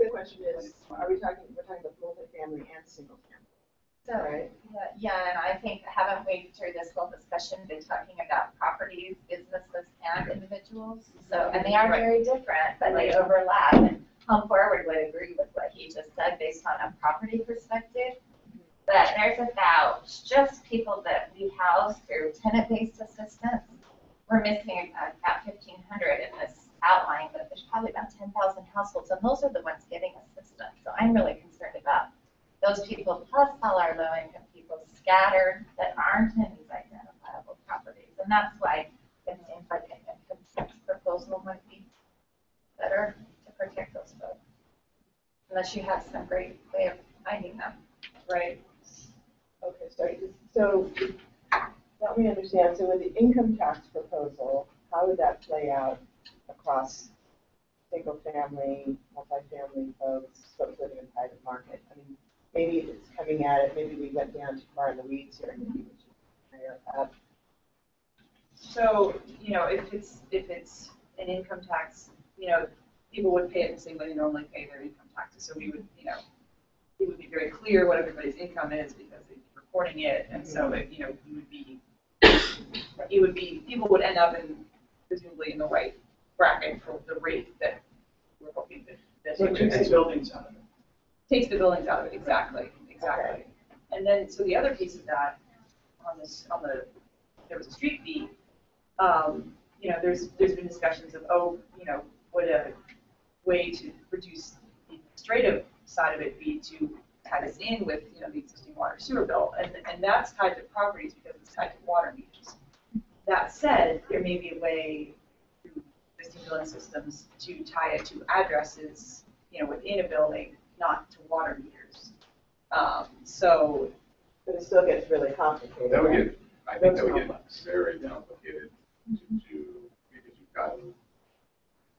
the question is, we're talking about multifamily and single family. So, right? Yeah, and I think, haven't we, through this whole discussion, been talking about properties, businesses, and individuals? So, and they are very different, but they overlap. And Home Forward would agree with what he just said based on a property perspective. But there's about just people that we house through tenant-based assistance. We're missing about 1,500 in this outline, but there's probably about 10,000 households, and those are the ones getting assistance. So I'm really concerned about those people, plus all our low-income people scattered that aren't in these identifiable properties. And that's why it seems like an income tax proposal might be better to protect those folks, unless you have some great way of finding them. Right. Okay, so help me understand. So with the income tax proposal, how would that play out across single family, multifamily folks living in private market? I mean, maybe it's coming at it, maybe we went down too far in the weeds here, maybe we should higher up. So, if it's an income tax, people would pay it the same way they normally pay their income taxes. So we would, it would be very clear what everybody's income is because they'd be reporting it, and so it would be people would end up presumably in the right bracket for the rate that we're hoping that so it takes the buildings out of it. Takes the buildings out of it, exactly. Okay. And then, so the other piece of that, there was a street fee. There's been discussions of, would a way to reduce the administrative side of it be to tie this in with, the existing water sewer bill, and that's tied to properties because it's tied to water meters. That said, there may be a way through existing billing systems to tie it to addresses, within a building, not to water meters. But it still gets really complicated. I think that would get very complicated because you've got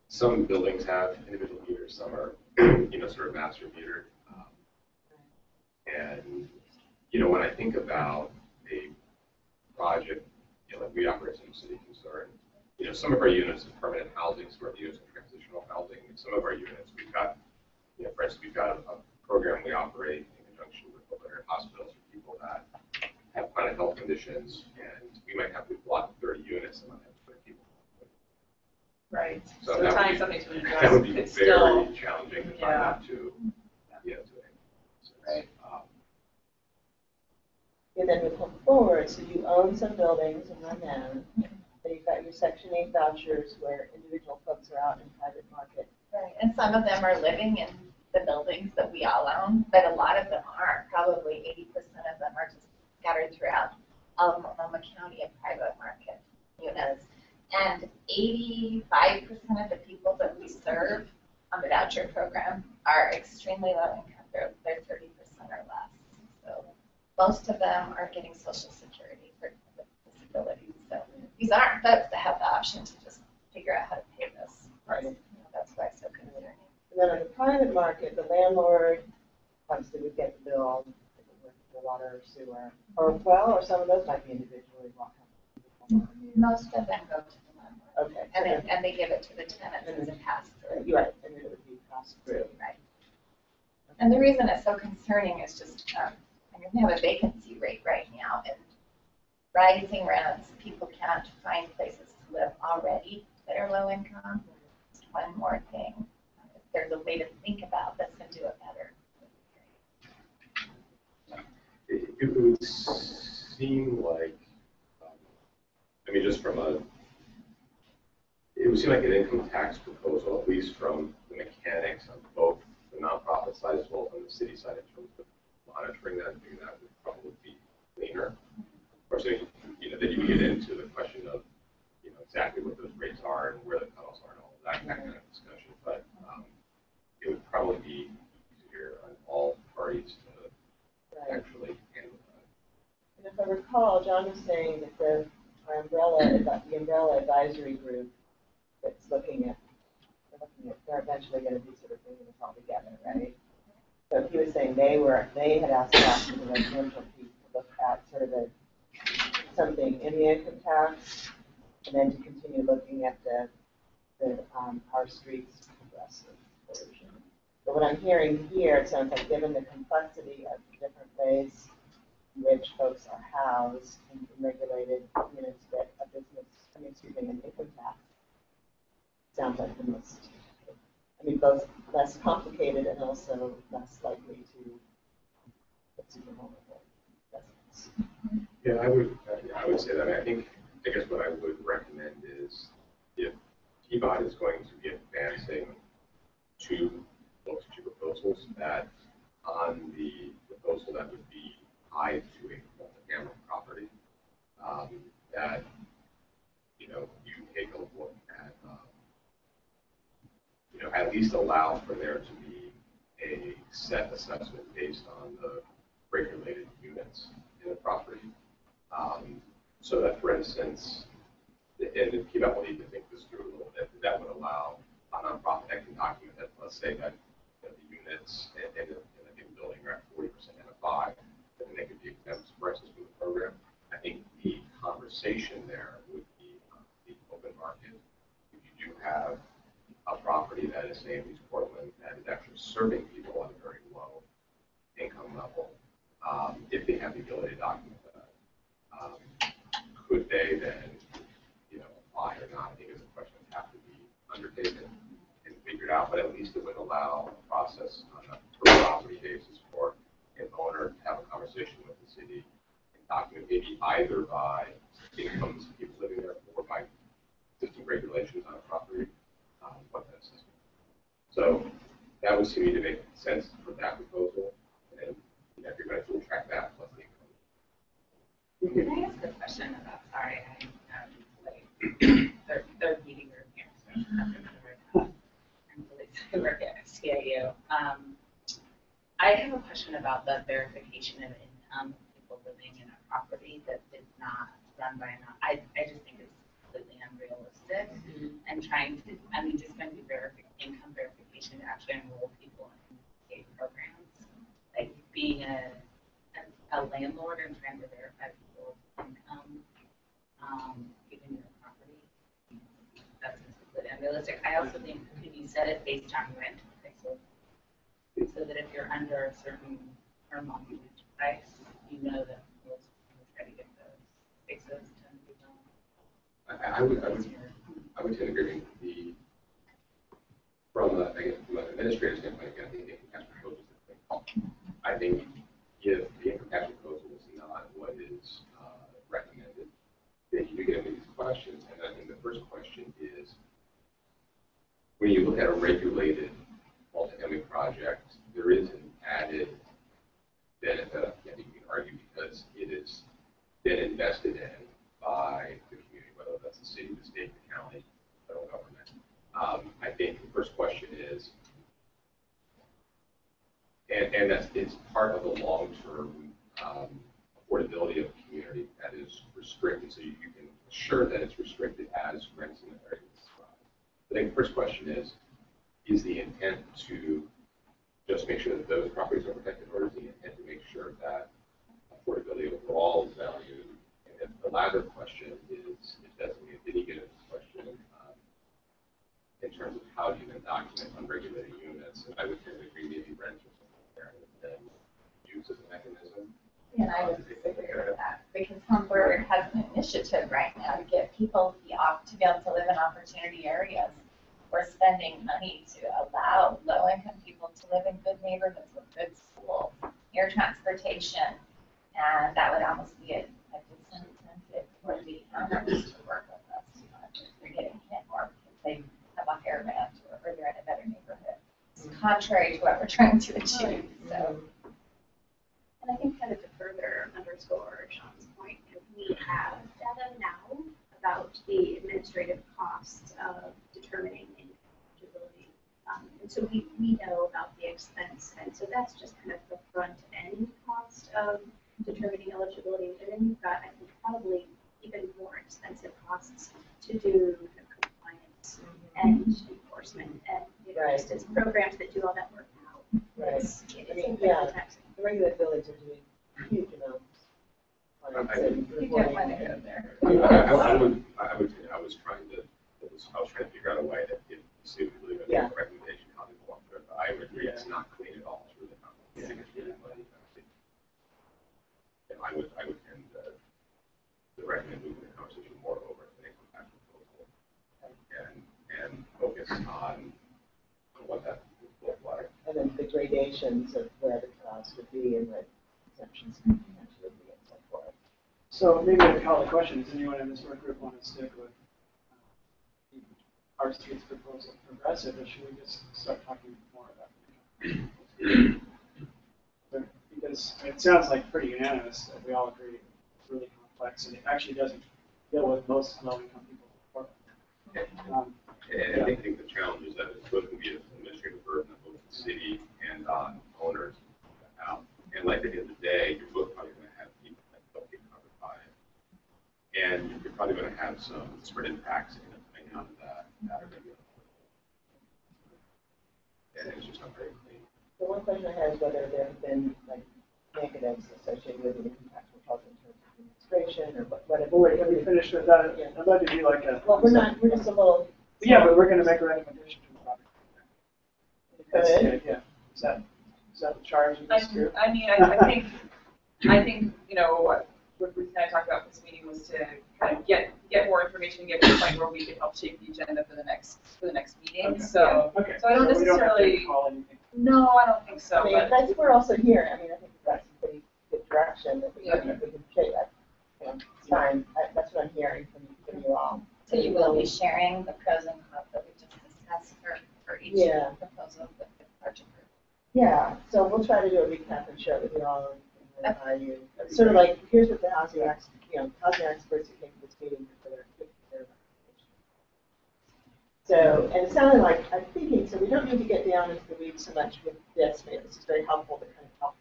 some buildings have individual meters, some are, sort of master metered. And, when I think about a project, like we operate in City Concern, some of our units are permanent housing, some of our units are transitional housing, and some of our units we've got, for instance, we've got a program we operate in conjunction with veterinary hospitals for people that have chronic health conditions, and we might have to block 30 units and not have 30 people. Right. So tying something to an address that would be it's very still challenging to tie that to, right. And then we come forward, so you own some buildings and run them. Then you've got your Section 8 vouchers where individual folks are out in private market. Right, and some of them are living in the buildings that we all own, but a lot of them aren't. Probably 80% of them are just scattered throughout Multnomah County and private market units. And 85% of the people that we serve on the voucher program are extremely low income. They're 30% or less. So most of them are getting Social Security for disabilities. So these aren't folks that have the option to just figure out how to pay this. Right. That's why it's so concerning. And then on the private market, the landlord obviously would get the bill with the water or sewer. Or some of those might be individually bought. Most of them go to the landlord. Okay. And they give it to the tenants as a pass-through. You're right, and then it would be passed through. Right. And the reason it's so concerning is just, we have a vacancy rate right now, and rising rents, people can't find places to live already that are low income. Just one more thing. If there's a way to think about this and do it better. It would seem like, just from it would seem like an income tax proposal, at least from the mechanics of both the nonprofit side as well as on the city side in terms of monitoring that and doing that would probably be cleaner. Of course, then you get into the question of, exactly what those rates are and where the cutoffs are and all of that kind of discussion. But it would probably be easier on all parties to actually handle that. And if I recall, John was saying that the umbrella advisory group that's they're eventually going to be sort of bringing this all together, right? So he was saying they had asked us for the residential piece to look at sort of something in the income tax, and then to continue looking at the our streets progressive version. But what I'm hearing here, it sounds like given the complexity of the different ways in which folks are housed in regulated units that a business, an income tax, sounds like the most, both less complicated and also less likely to put super vulnerable residents. Yeah, I would say that. I guess what I would recommend is if TBOT is going to be advancing two proposals, that on the proposal that would be tied to a multi-family property, that you take a look at at least allow for there to be a set assessment based on the regulated units in the property. So that, for instance, and PBOT will need to think this through a little bit, that would allow a nonprofit that can document that, let's say that the units in a given building are at 40% NFI, then they could be exempt, for instance, from the program. I think the conversation there would be the open market. If you do have a property that is, say, in East Portland, that is actually serving people at a very low income level, if they have the ability to document that, could they then, apply or not? I think it's a question that has to be undertaken and figured out, but at least it would allow a process on a per property basis for an owner to have a conversation with the city and document maybe either by incomes of people living there or by existing regulations on a property, what that system. So that would seem to make sense for that proposal, and if you're going to track that plus the income. Can I ask a question about, sorry, third meeting room here, so I'm really sorry, work at SCIU. I have a question about the verification of income of people living in a property that is not run by I just think it's completely unrealistic. And trying to, just going to be income verification to actually enroll people in state programs. Like being a landlord and trying to verify people's income, given your property, that's completely unrealistic. I also think when you set it based on rent, so that if you're under a certain per month price, you know that most people try to get those fixes to be done. I would tend to agree. From an administrative standpoint, again, I think the income tax proposal is the thing. I think if the income tax proposal is not what is recommended, then you do get into these questions. And I think the first question is, when you look at a regulated multifamily project, there is an added benefit, I think you can argue, because it has been invested in by the community, whether that's the city, the state, the county, federal government. I think the first question is, and it's part of the long-term affordability of the community that is restricted, so you can assure that it's restricted as rents in the area described. I think the first question is the intent to just make sure that those properties are protected, or is the intent to make sure that affordability overall is valued? And if the latter question is designated, then you get into this question in terms of how do you then document unregulated units. And I would tend to agree maybe rents or something there and then use as a mechanism. And I would disagree with that, because Humber has an initiative right now to get people to be able to live in opportunity areas. We're spending money to allow low-income people to live in good neighborhoods with good schools, near transportation, and that would almost be a disincentive for the owners to work with us. They're getting hit more because they have a higher rent or they're in a better neighborhood. It's contrary to what we're trying to achieve. So. And I think kind of to further underscore Sean's point, we have data now about the administrative costs of determining eligibility. And so we know about the expense, and so that's just kind of the front end cost of determining eligibility. And then you've got, I think, probably even more expensive costs to do kind of compliance and enforcement, and just as programs that do all that work now. Right. Taxing. The regulated buildings are doing huge amounts. You don't want to go there. I was trying to figure out a way that if the city would really make a recommendation how to go on through it. I would agree. calculations of where the cutoffs would be and what exemptions could potentially be and so forth. So maybe I call the question, does anyone in this work group want to stick with our street's proposal progressive, or should we just start talking more about it? Because it sounds like pretty unanimous that we all agree it's really complex, and it actually doesn't deal with most low-income people. And I think the challenge is that it's both going to be an administrative burden on both the city and on owners. And like at the end of the day, you're both probably going to have people that don't get covered by it. And you're probably going to have some spread impacts coming out of that are going to be and it's just not very clean. The one question I had is whether there have been like negatives associated with the income tax proposal in terms of administration or whatever. Well, wait, have we finished with that? Yeah. I'd like to do like a. Well, we're just a little. Yeah, but we're going to make a recommendation to the project. That's Good. the idea. Is that the charge of this group? I mean, I think, you know, what Bruce and I talked about this meeting was to kind of get more information, get to the point where we can help shape the agenda for the next meeting. Okay. So, Okay. so I don't we don't have necessarily. to call anything. No, I don't think so. I mean, But that's, we're also here. I mean, I think that's a pretty good direction that we Yeah. can shape that. You know, it's fine. That's what I'm hearing from you all. So you will be sharing the pros and cons that we just discussed for each Yeah. proposal with the larger group. Yeah, so we'll try to do a recap and share it with you all and notify you. It's sort of like, here's what the housing experts who came to this meeting for their recommendation. So, and it sounded like, I'm thinking, so we don't need to get down into the weeds so much with this, maybe this is very helpful to kind of help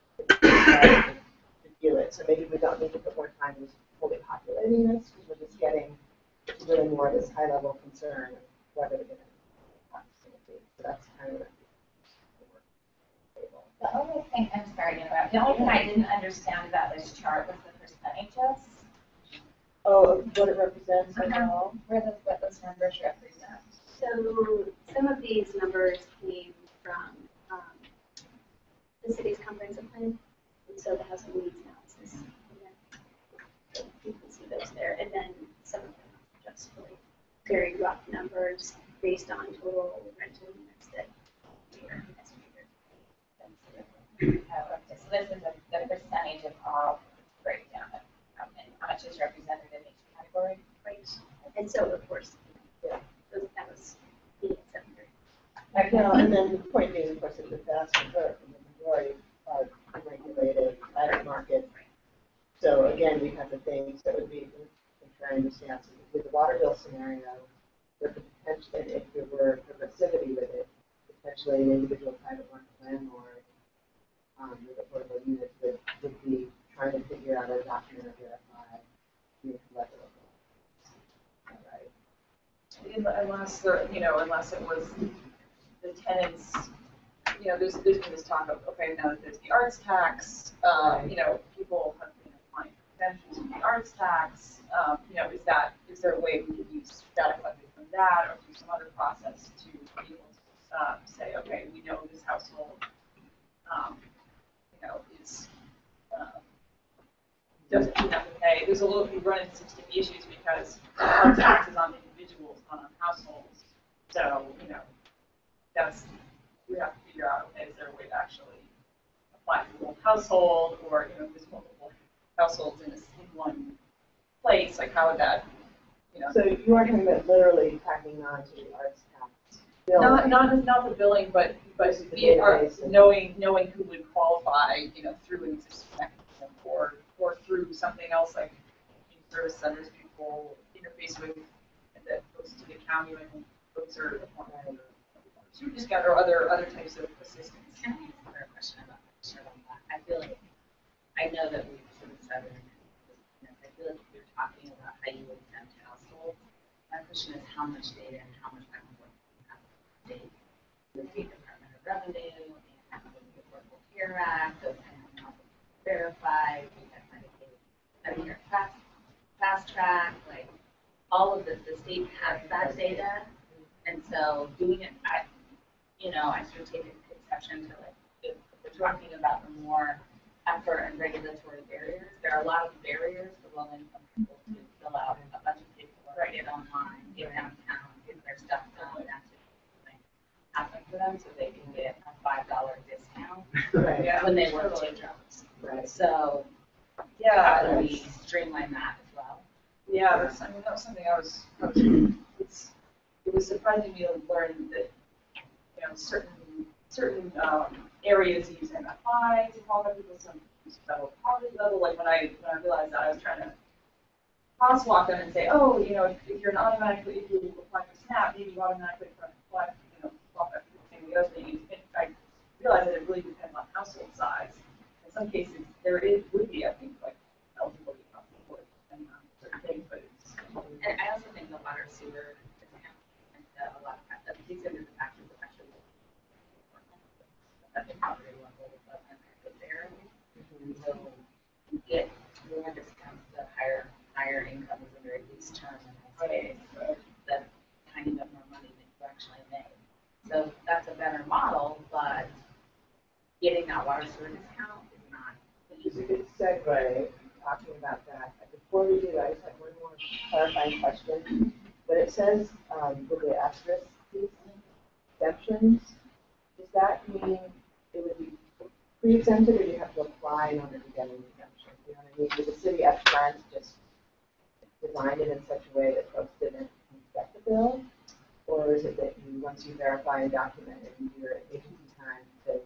review it. So maybe we don't need to put more time into fully populating this, because we're just getting to really more of this high level concern of whether we're going to practice it. So that's kind of The only thing, I'm sorry to interrupt, the only thing I didn't understand about this chart was the percentages. Oh, what it represents and all? What those numbers represent. So some of these numbers came from the city's comprehensive plan, and so the housing needs analysis. So you can see those there, and then some of them are just really very rough numbers based on total rental units that we are estimated. Oh, okay, so this is the percentage of all breakdown of how much is represented in each category. Right. And so, of course, Yeah. that was the secondary. Well, and then the point being, of course, that the vast majority are regulated private market. So again, we have the things that would be, I'm trying to understand, so with the water bill scenario, there could potentially, if there were progressivity with it, potentially an individual private market landlord with affordable units would be trying to figure out or document or verify unit level. Right. unless unless it was the tenants, there's been this talk of, okay, now that there's the arts tax, people have been applying for exemptions from the arts tax, is there a way we could use data collected from that or through some other process to be able to say, okay, we know this household, is, doesn't have to pay. We run into some sticky issues because our tax is on individuals, not on households. So, we have to figure out, okay, is there a way to actually apply to the whole household, or, if there's multiple households in one place, like how would that, So you are talking about literally tagging on to the arts tax bill. Not the billing, but This is the database. knowing who would qualify, through an existing mechanism or through something else like community service centers people interface with that goes to the county when folks are shoot together other types of assistance. Can I ask a question about that? I feel like, I know that we've sort of said it, I feel like you're talking about how you would exempt households. My question is how much data and how much back and forth you have with the State Department of Revenue and with the Affordable Care Act, those kind of help verify, we have Medicare fast track, like all of the state has that data. And so doing it, I sort of take exception to like, if we're talking about the more effort and regulatory barriers, there are a lot of barriers for low-income people to fill out a bunch of paperwork, get online, get downtown, get their stuff done, and that's what happen for them so they can get a $5 discount Right, Yeah, when they work totally. 2 jobs. right. So how Yeah, can we streamline that as well? yeah, that's, I mean, that was something it was surprising me to learn that, you know, certain areas use MFI to call people, some use federal poverty level, like when I realized that, I was trying to crosswalk them and say, oh, you know, if you're an automatically, if you apply for SNAP, maybe you automatically apply, you know, qualify for the same, the other thing, I realized that it really depends on household size. In some cases, would be, I think, like, eligibility across the board, depending on certain things, but it's. And I also think the water sewer discount, and a lot of these are the factors that actually at the poverty level of impacted there. And so you get more discounts to higher incomes and very least term and say the tiny bit more money that you actually make. So that's a better model, but getting that water sewer discount is not the It's a easy. good segue, talking about that. Before we do that, I just have one more clarifying question. But it says, with the asterisk piece, exemptions, does that mean it would be pre-exempted or do you have to apply in order to get an exemption? You know what I mean? Did the city at times just design it in such a way that folks didn't inspect the bill? Or is it that you, once you verify and document it, you do your agency time to?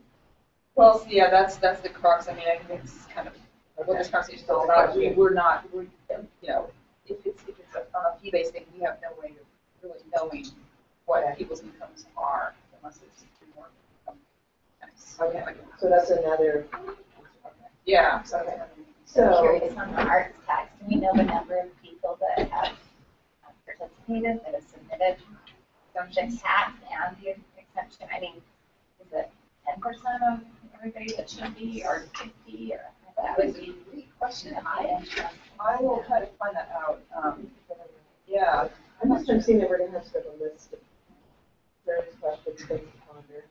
Well, so yeah, that's the crux. I mean, I think it's kind of what this conversation is all about. We're, you know, if it's on a fee-based thing, we have no way of really knowing what people's incomes are unless it's more income tax. Okay, so that's another, Yeah. Okay. So so, curious on the arts tax, do we know the number of people that have participated, that have submitted exemption tax and the exemption? I mean, is it 10% of everybody that should be, or 50, or that would be a great question. I will try to find that out. Yeah. I must have seen that we're gonna have sort of a list of various questions, things to ponder.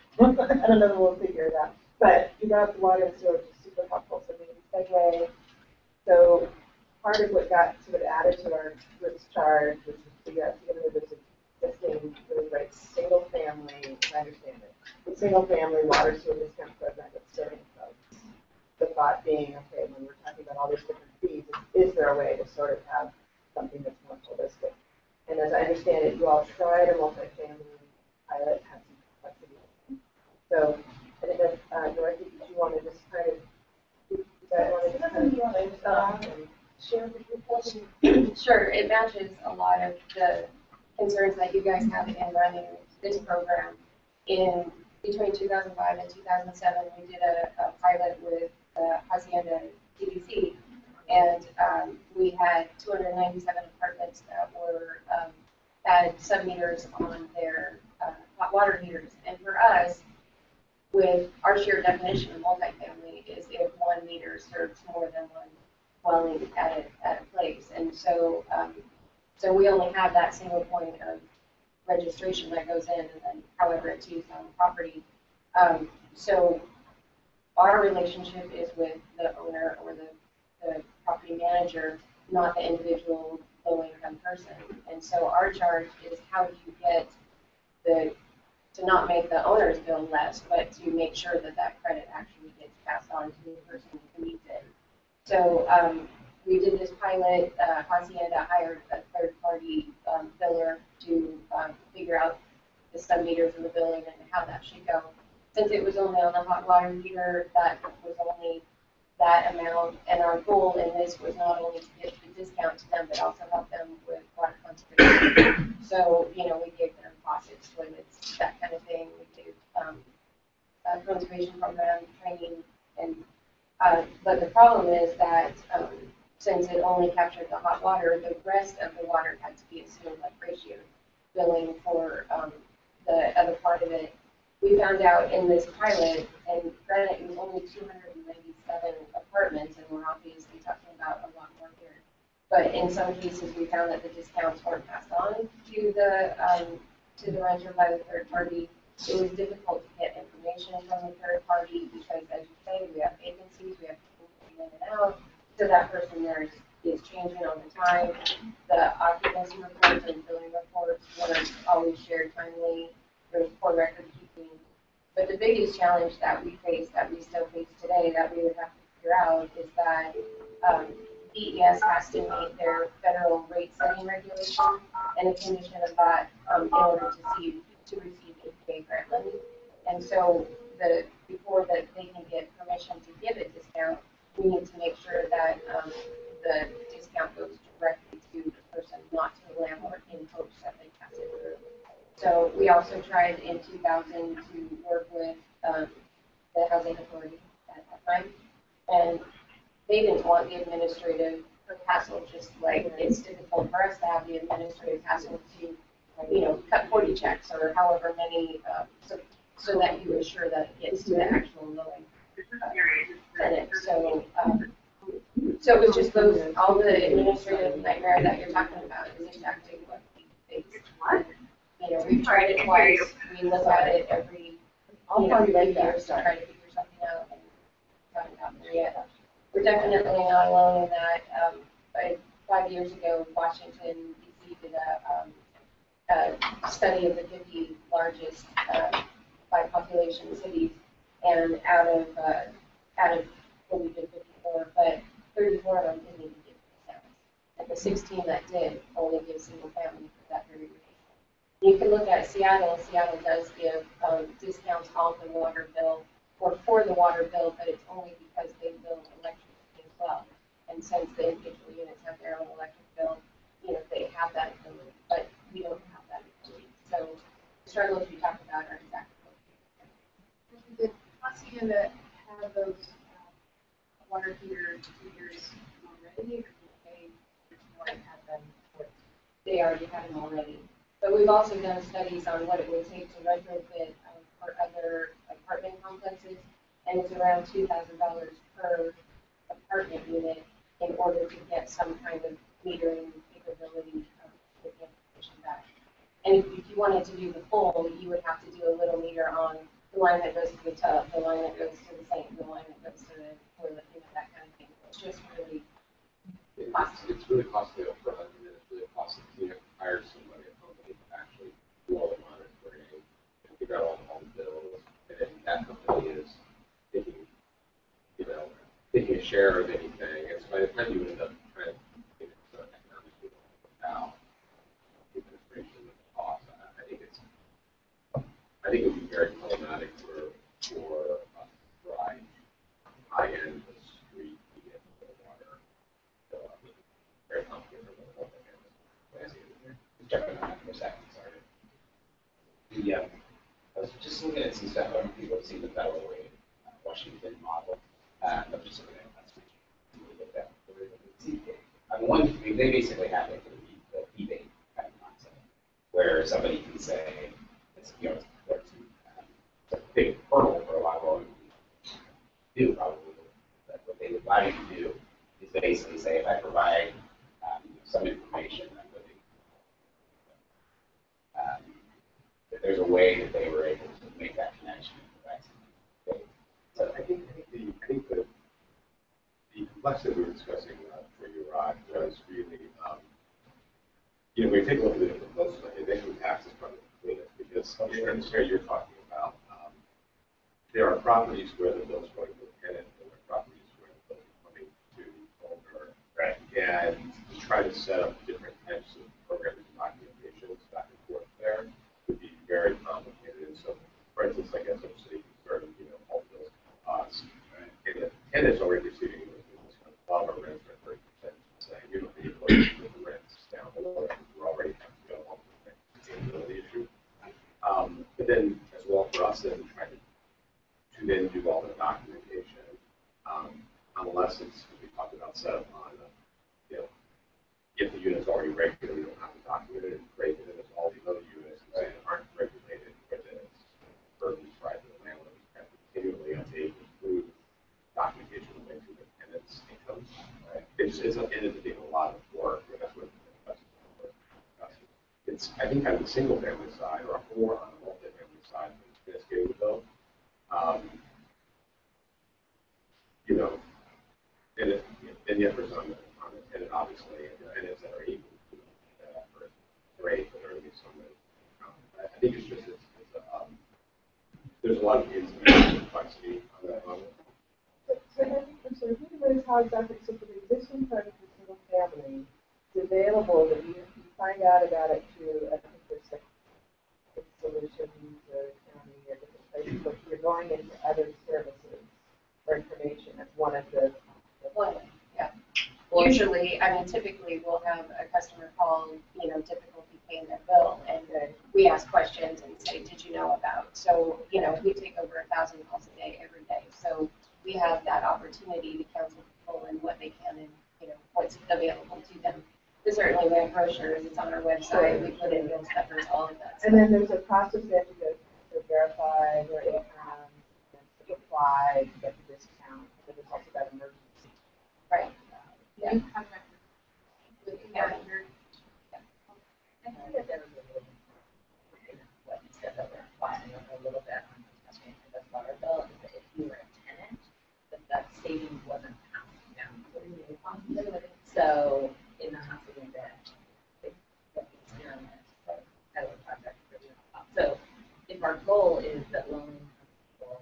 I don't know that we'll figure it out, but you brought up the water and sewer, which is super helpful, so we can segue. So part of what got sort of added to our groups charge was to figure out together this existing, really great single family, as I understand it, the single family water sewer discount program that's serving folks. The thought being, okay, when we're talking about all these different fees, is there a way to sort of have something that's more holistic? And as I understand it, you all tried a multifamily pilot, had some complexity. So I think that, Dorothy, did you want to just kind of, you guys want to just kind of share with your question? Sure, it matches a lot of the concerns that you guys have in running this program. In between 2005 and 2007, we did a pilot with Hacienda TBC, and we had 297 apartments that were had sub-meters on their hot water heaters. And for us, with our shared definition of multifamily is if 1 meter serves more than one dwelling at a place. And so, so we only have that single point of registration that goes in, and then however it's used on the property. So our relationship is with the owner or the property manager, not the individual low-income person. And so our charge is how do you get to not make the owner's bill less, but to make sure that that credit actually gets passed on to the person who needs it. So we did this pilot. Hacienda hired a third-party biller to figure out the sub-meters in the building and how that should go. Since it was only on the hot water heater, that was only that amount. And our goal in this was not only to get the discount to them, but also help them with water conservation. So, you know, we gave them faucets, toilets, that kind of thing. We did a conservation program, training, and but the problem is that since it only captured the hot water, the rest of the water had to be assumed like ratio billing for the other part of it. We found out in this pilot, and granted it was only 297 apartments, and we're obviously talking about a lot more here. But in some cases, we found that the discounts weren't passed on to the renter by the third party. It was difficult to get information from the third party because, as you say, we have vacancies, we have people coming in and out. So that person there is changing all the time. The occupancy reports and billing reports weren't always shared timely. There's poor record keeping. But the biggest challenge that we face, that we still face today, that we would have to figure out is that DES has to meet their federal rate setting regulation, and a condition of that in order to receive APA grant money. And so before that they can get permission to give a discount, we need to make sure that the discount goes directly to the person, not to the landlord, in hopes that they pass it through. So we also tried in 2000 to work with the housing authority at that time, and they didn't want the administrative hassle, just like it's difficult for us to have the administrative hassle to, cut 40 checks or however many, so that you assure that it gets to the actual low tenant. So it was just all the administrative nightmare that you're talking about is exactly what we faced. We've tried it twice. We look at it every, few years to try to figure something out, and haven't gotten there yet. We're definitely not alone in that. 5 years ago, Washington, D.C. did a study of the 50 largest by population cities, and out of we did 54, but 34 of them didn't even give discounts. And the 16 that did only give single family for that very reason. You can look at Seattle. Seattle does give discounts on the water bill or for the water bill, but it's only because they bill electricity as well. And since the individual units have their own electric bill, they have that ability, but we don't have that ability. So the struggles we talk about are exactly what Did Hacienda have those water heater meters already, or did they already have them? they already have them already. But we've also done studies on what it would take to retrofit for other apartment complexes, and it's around $2,000 per apartment unit in order to get some kind of metering capability with the information back. And if you wanted to do the full, you would have to do a little meter on the line that goes to the tub, the line that goes to the sink, the line that goes to the toilet, that kind of thing. It's just really costly. It's really costly upfront, and then it's really costly to hire somebody, a company to actually do all the monitoring and figure out all the bills. And then that company is taking a share of anything. And so by the time you end up trying to get it to economically without administration and cost, I think it would be very problematic for high-end street to get the water. So, very complicated for the whole thing. Jumping on that for a second, sorry. I was just looking at some stuff. I don't know if people have seen the federal rate Washington model. I'm just looking at last week. They basically have like the rebate kind of concept, where somebody can say, it's a big hurdle for a lot of them to do probably. But what they would allow you to do is basically say, if I provide some information that I'm living, that there's a way that they were able to make that connection and provide something. So I think the complexity we were discussing for you, Rod, was really, when you take a look at the different proposals, like income tax is probably the cleanest, because in this area you're talking about, there are properties where the bill's going to the tenant, and there are properties where the bill's coming to the owner. Right. And to try to set up different types of programs and documentations back and forth there would be very complicated. And so, for instance, I guess I'm saying certain, all bills costs. Right. And the tenant's already receiving this kind of above our rents by 30%, saying, the employees with the rents down below that, we're already have to go on with the sustainability issue. But then, as well for us, then try to then do all the documentation, unless it's, we talked about set up on, if the unit's already regulated, we don't have to document it and create it, and it's all the other units that aren't regulated, but then it's burdens, right, to the landlord, we have to continually update and improve documentation related to the tenant's income. Right? It ends up being a lot of work, and that's what it's, I think, on the single family side, or more on the multi-family side, it's getting built. And the efforts on the tenant, obviously, and the tenants that are able to do that effort, great, but there are going to be some that, I think it's just, there's there's a lot of complexity on that level. So I'm sorry, think about is how exactly, so for the existing part of the single family, it's available that you find out about it through, I think there's like solutions or county or different places, but you're going into other services for information. That's one of the. Well, yeah. Usually, I mean, typically, we'll have a customer call, difficulty paying their bill, and we ask questions and say, did you know about? So, we take over 1,000 calls a day, every day. So we have that opportunity to counsel people and what they can and, what's available to them. But certainly, we have brochures, it's on our website, we put in bill stuffers, all of that stuff. And then there's a process they have to go to verify their income, and to apply, to get the discount, but there's also that emergency. Right. Yeah. With Yeah. your I think that there was a little, what you said that we're applying a little bit on the water bill, is that if you were a tenant, that savings wasn't passed down. So in the hospital that the experiment, that was project for doing. So if our goal is that low income people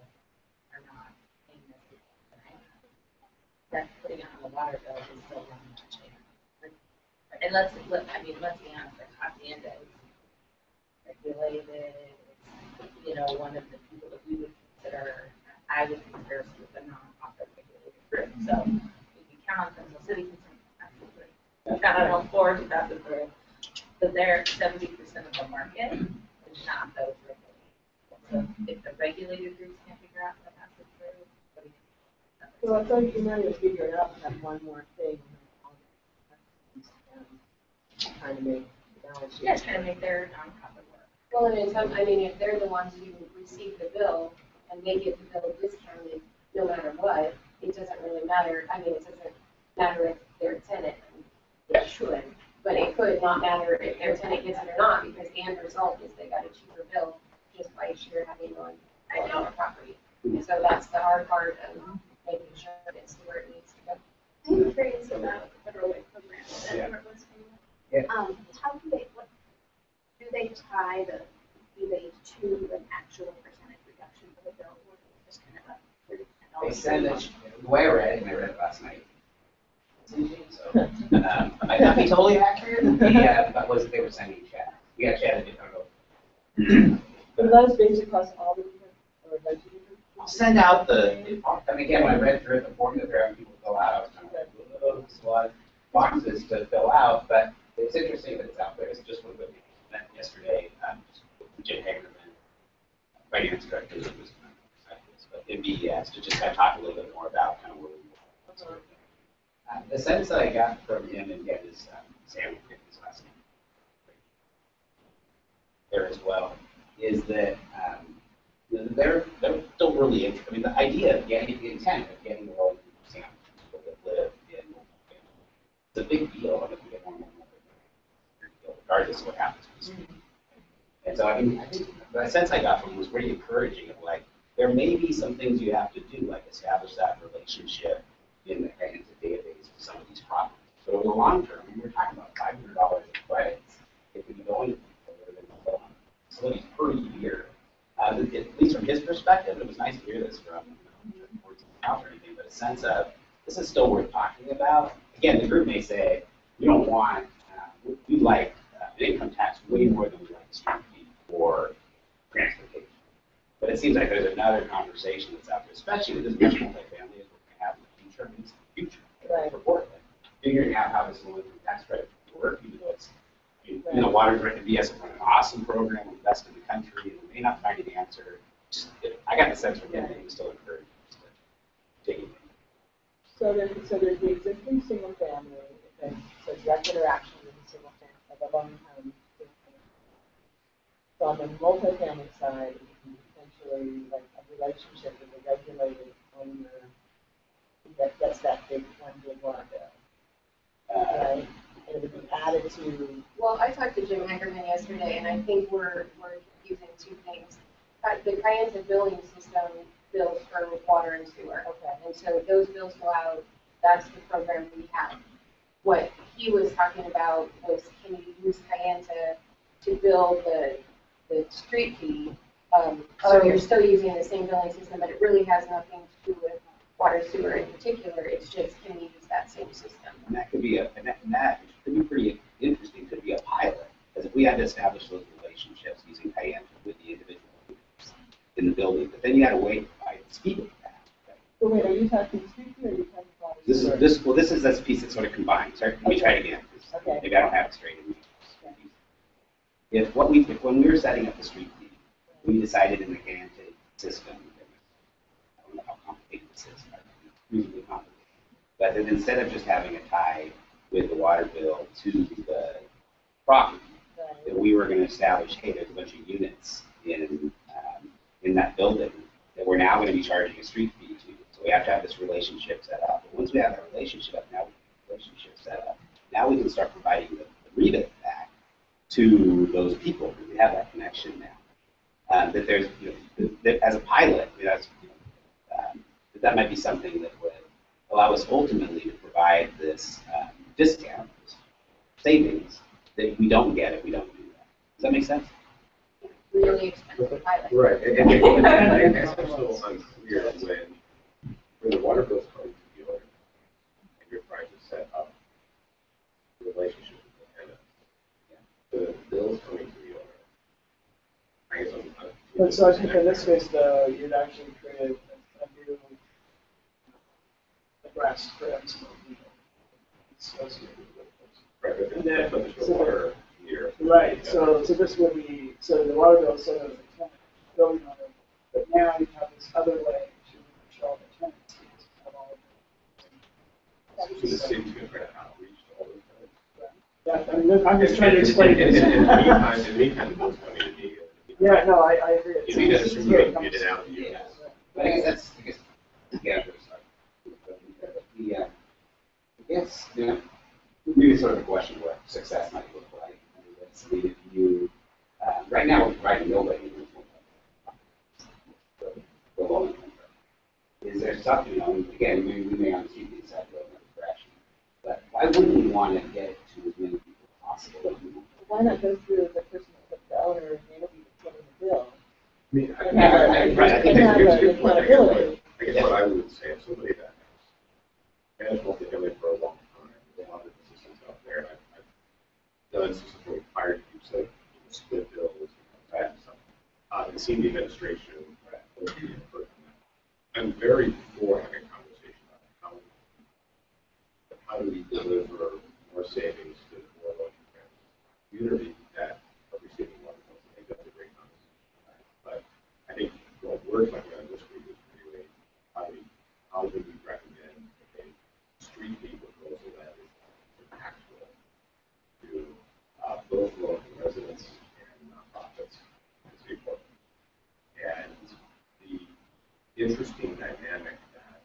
are not paying this, that's putting it on the water bill is still not much. And let's be honest, like Hacienda is regulated, it's, one of the people that we would consider, I would consider sort of a non-profit regulated group. So if you count on Central City, absolutely. You count on El Ford, that's the, but they're 70% of the market is not those regulated. So if the regulated groups can't figure out how to pass it through, what do you think? So it's like, to figure it out, and have one more thing. Trying to make the balance sheet. Yeah, trying to make their nonprofit work. Well, if they're the ones who receive the bill and they get the bill discounted no matter what, it doesn't really matter. I mean, it doesn't matter if they're a tenant, it should, but it could not matter if their tenant gets it or not, because the end result is they got a cheaper bill just by sheer having on their property. And so that's the hard part of making sure it's where it needs to go. I'm curious about the federal aid programs and Northwest Family. Yeah. How do they tie the rebate to an actual percentage reduction for the bill, or just kind of a They send us, the way I read it, and I read it last night, so, might not be totally accurate, but they were sending chat. We got chat, I don't know. But that is based across all the different, or a bunch of different. I'll send out and again, when I read through it, the form that they're having people fill out, I was kind of like, whoa, there's a lot of boxes to fill out, but it's interesting that it's out there. It's just one of the met yesterday, Jim Hagerman, finance director, who was but in BES, to just kind of talk a little bit more about kind of where we were. The sense that I got from him, and again, is Sam, his last name, there as well, is that they're still really interested. I mean, the idea of getting the intent of getting the low income people that live in multiple families, it's a big deal. And if we get more and more, regardless of what happens with the street. And so, I think the sense I got from him was pretty encouraging of like, there may be some things you have to do, like establish that relationship in the database of some of these properties. But over the long term, we were talking about $500 in credits if we go into facilities per year. At least from his perspective, it was nice to hear this from words of or anything, but a sense of this is still worth talking about. Again, the group may say, we don't want, we like an income tax way more than we like a street fee for transportation. But it seems like there's another conversation that's out there, especially with this much multifamily as we're going to have in the future. I mean, it's the future for Portland. Figuring out how this low income tax credit will work, even though it's, Water Directed BS is an awesome program, the best in the country, and we may not find an answer. I got the sense from him that he was still encouraged to dig in. So there's the existing single family, okay, so direct interaction with the single family, of a low income single family. So on the multifamily side, it can be potentially like a relationship with a regulated owner that's that big water bill. Right? And it would be added to. Well, I talked to Jim Ackerman yesterday, and I think we're using two things. The Kayenta billing system bills for water and sewer. Okay. And so those bills go out, that's the program we have. What he was talking about was, can you use Kayenta to bill the street fee oh, you're still using the same billing system, but it really has nothing to do with water sewer in particular, it's just, can we use that same system? And that could be that could be pretty interesting, could be a pilot, because if we had to establish those relationships using Kayenta with the individual units in the building, but then you had to wait by the speed of that. Right? So wait, are you talking street or are you talking water? sewer? This is this piece that sort of combines. Right? Let me try it again. 'Cause Okay. maybe I don't have it straight in me. When we were setting up the street fee, we decided in the Kayenta system, I don't know how complicated this is, but it's reasonably complicated, but that instead of just having a tie with the water bill to the property, that we were going to establish, hey, there's a bunch of units in that building that we're now going to be charging a street fee to. So we have to have this relationship set up. But once we have that relationship set up, now we can start providing the rebate back to those people because we have that connection now. That there's, that as a pilot, that might be something that would allow us ultimately to provide this discount, this savings that we don't get if we don't do that. Does that make sense? Really expensive pilot. Right, and it's also unclear when the water bill's coming to the owner, and you're trying to set up a relationship with the tenant. The bill's coming to the owner. I guess I'm. But so I think in this case, though, you'd actually create a new grass strips associated with it. Right, but And then- there's no water here. Right, so this would be, so the water bill sort of the tenant building owner, but now you have this other way to control the tenants. Because you have all of So the city's gonna try to outreach to all those tenants. that. I mean, I'm just trying to explain In this. the meantime, the bill's coming to me. Yeah, no, I agree. You need to assume you can get it out to you. Yeah. But I guess yeah, I guess, maybe sort of a question of what success might look like. I mean, if you, right now we're providing nobody in the low income. Is there something, again, we may on the street decide to go another direction, but why wouldn't we want to get it to as many people as possible? Why not go through the person, the owner, and maybe getting the bill? I mean, And have here's an what accountability. I guess what I would say, if somebody that managed multifamily for a long time, there's a lot of systems out there, and I've done systems where we hired people, so split bills, that stuff. And seen the administration, I'm very for having a conversation about how do we deliver more savings to the more low-income community that are receiving water bills. I think that's a great conversation. But I think what we're talking about this week is really how do we recommend a street fee proposal that is impactful to both local residents and nonprofits in Streetport. And the interesting dynamic that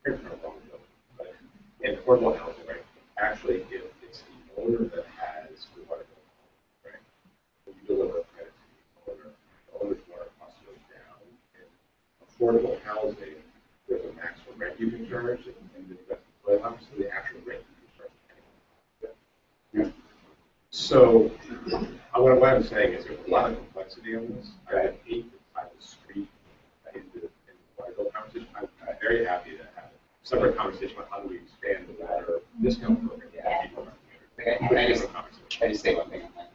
here's no wrong building, but in affordable housing, right? Actually, if it's the owner that has the water bill, right? When you deliver a credit to the owner's water cost goes down. In affordable housing, there's a maximum rent you can charge, and but obviously the actual rent you can charge. Yeah. So, what I'm saying is there's a lot of complexity on this. I have 8 to 5 street into the water bill conversation. I'm very happy to have a separate conversation about how do we expand the water discount program. Yeah. Okay. Can I just say one thing on that?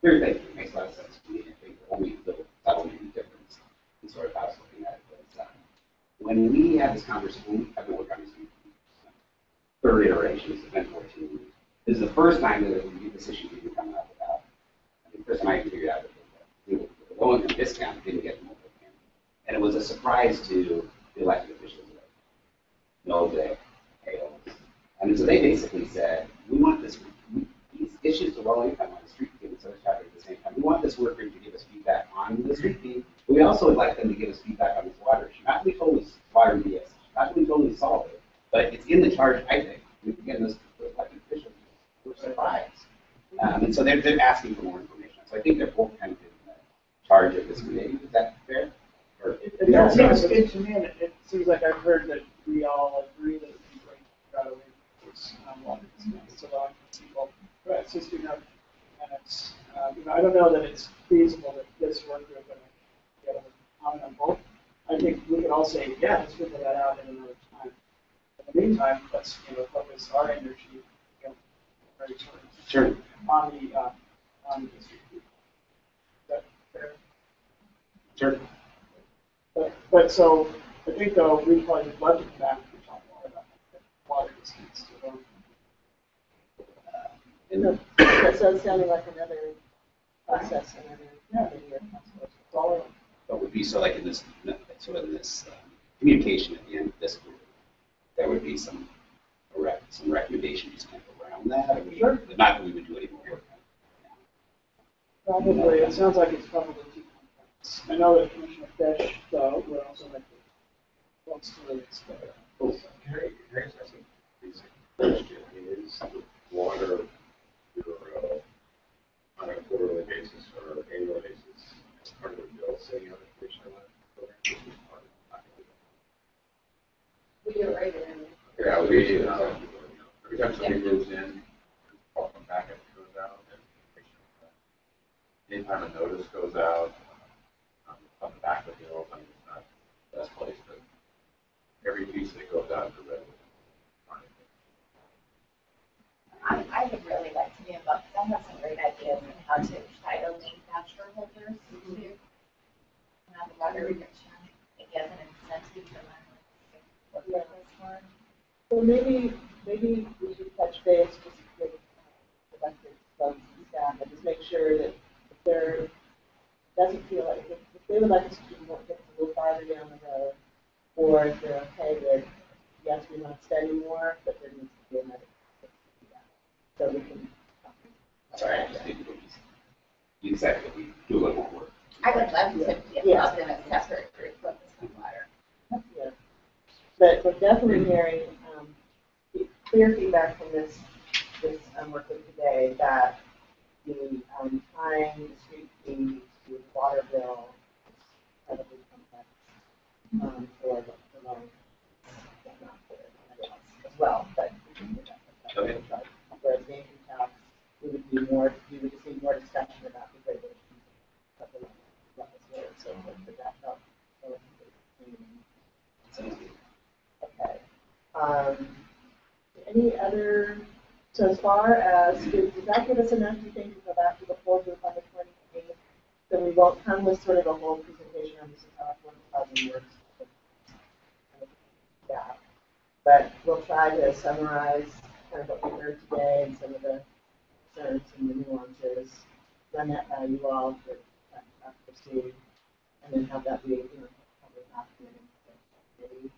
Clear thinking makes a lot of sense to me. I think that will make a difference in sort of how I was looking at it. But, when we have this conversation, I've been working on this third iteration, it's been 14 years. This is the first time that this issue even come up about. I mean, the first time I figured out that the low-income discount didn't get multifamily. And it was a surprise to the elected officials. No, they hailed. And so they basically said, we want these issues to low income on the street fee and service charge at the same time. We want this worker to give us feedback on the street fee, but we also would like them to give us feedback on this water issue. Not that we totally water BS, not that we totally solve it, but it's in the charge, I think. Again, those elected officials were surprised. And so they're asking for more information. So I think they're both kind of in charge of this committee. Is that fair? It seems good to me, and it seems like I've heard that we all agree that it'd be great to try to this water discount. It's allowing people, right, so you have And it's, I don't know that it's feasible that this work group and get a comment on both. I think we could all say, yeah, let's figure that out at another time. In the meantime, let's focus our energy, very Sure. on the district. Is that fair? Sure. But so I think though we probably would love to come back and talk more about water disputes. So it's sounding like another process, another video. Follow. But would be so like in this, so in this communication at the end of this group, there would be some recommendations kind of around that. Sure. Not that we would do any more work on it. Probably, it sounds like it's probably too complex. I know that Commissioner Fish, though, would also like to, wants to really explore that. Cool. Can I just ask a basic question? Is the water bureau on a quarterly basis or annual basis as part of the bill sitting on the commissioner program? This is part of We do it right in. Yeah, we, every time somebody moves in, welcome packet goes out, and anytime a notice goes out, on the back of the bill, I mean, it's not the best place, but every piece that goes out to residents. I would really like to be involved, because I have some great ideas on how to try to link voucher holders to the water reduction, maybe as an incentive for them. Yeah. So maybe we should touch base just with elected folks and staff and just make sure that if there doesn't feel like, if they would like us to get a little farther down the road, or if they're okay with, yes, we want to study more, but there needs to be another. So we can. Sorry, I just didn't you decided that we do a little more work. I would love to be involved in a separate group focused on water. Yeah. But we're definitely hearing clear feedback from this work group today that the tying the street fee to the water bill is incredibly complex for the loan, not for everybody else as well, but we can do that. Okay. Whereas the income tax, we would just need more discussion about the regulations of the levels there, so would that help? Sounds good. Okay. Any other, so as far as, does that give us enough, do you think, to go back to the full group on the 28th? So we won't come with sort of a whole presentation on this is how 1,000 works. Yeah. But we'll try to summarize kind of what we heard today and some of the concerns and the nuances, run that by you all to proceed, and then have that be, public document. Maybe.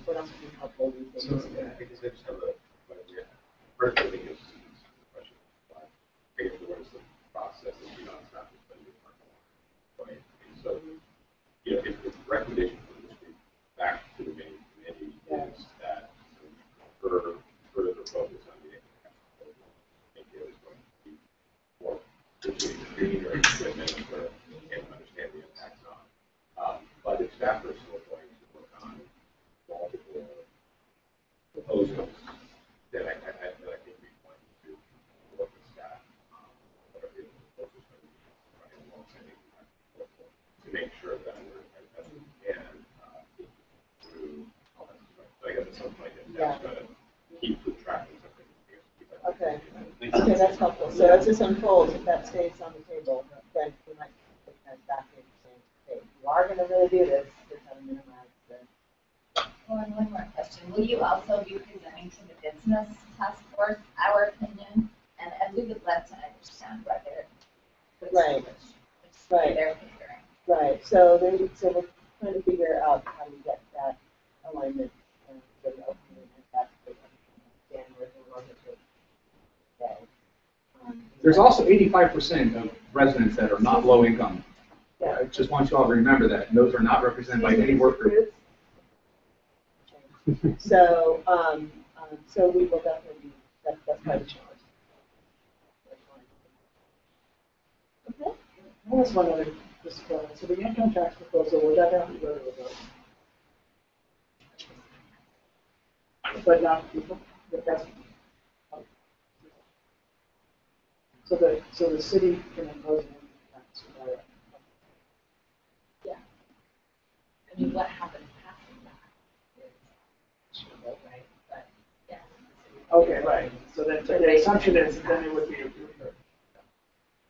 What else would be helpful, do you think? So, I guess I just have first I think is the question, I guess what is the process if you're not stopping spending your money, right? And so, if the recommendation from this group back to the main committee is that further focus on the impact, I think it is going to be more between or equipment and understand the impacts on. But if staff are still going to work on multiple proposals, then I think we want to work with staff, whatever the proposals are, running alongside to make sure that we're as we can through all that stuff. So I guess at some point, staff's got to keep tracking something. Okay. Okay, that's helpful. So as this unfolds, if that stays on the table, then we might take that back in saying, hey, you are going to really do this, here's how to minimize the. Well, and one more question. Will you also be presenting to the business task force our opinion? And we would love to understand whether Right. Right. they're considering. Right. So we're trying to figure out how to get that alignment for the opening and that's the January today. There's also 85% of residents that are not low income. Yeah. I just want you all to remember that. And those are not represented by any work group. So, so we will definitely be, that's part of the challenge. Okay. That's one other, so the income tax proposal, would that have to go to a vote? But not people, but that's. So the city can impose an income tax without I mean, what happens passing that is questionable, right? But, yeah. Okay, right, so then the assumption is then it would be approved.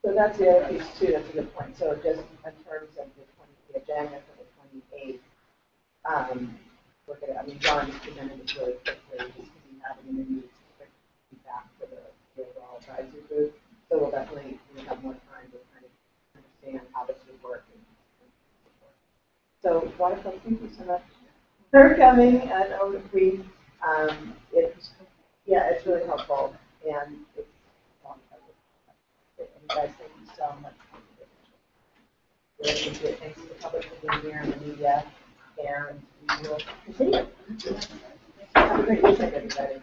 So that's the other piece too, that's a good point. So just in terms of the agenda for the 28th, we're gonna, I mean, John just presented this really quickly, just because we have an interview feedback for the overall advisory group. So we'll definitely, have more time to kind of understand how this would work. So wonderful, thank you so much for coming, and it's really helpful, and it's, and you guys, thank you so much. Really appreciate it. Thanks to the public for being here and the media, and we will continue. Have a great weekend, everybody.